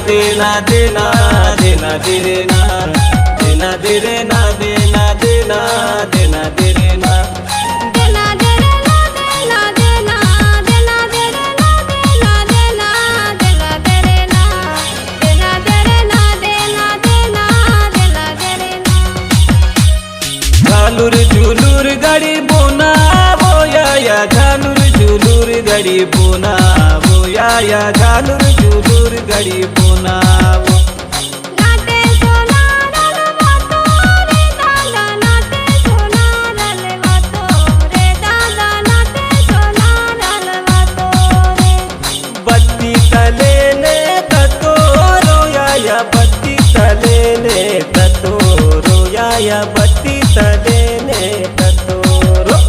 देना देना देना देना देना देना देना देना देना देना झालूर झुलूर गाड़ी बोना बोया या झालूर झुलूर गाड़ी बोना बोया या झालूर झुलूर गाड़ी बोना बत्ती तले ने ततो रोया या बत्ती तले ने ततो रोया या बत्ती तले ने ततो रो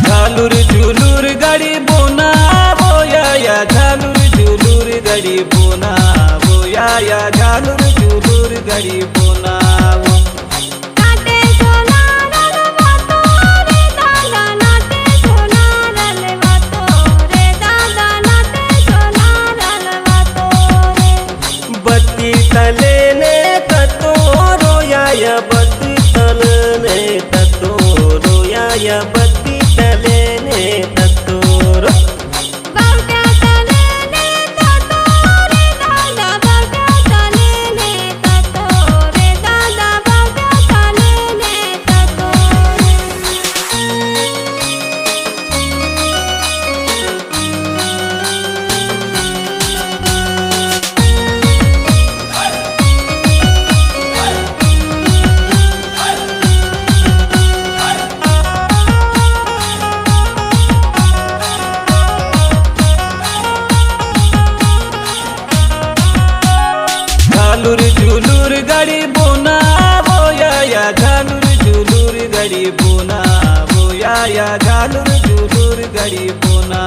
झालूर झुलूर गाड़ी बोना बोया या झालूर झुलूर गाड़ी बोना बोया या झालूर झुलूर गाड़ी बोना बत्ती तले ने ततो रोया या बत्ती तले ने ततो रोया या बत्ती तले ने ततो रो झालूर झुलूर गाड़ी बोना बोया या झालूर झुलूर गाड़ी बोना बोया या झालूर झुलूर गाड़ी बोना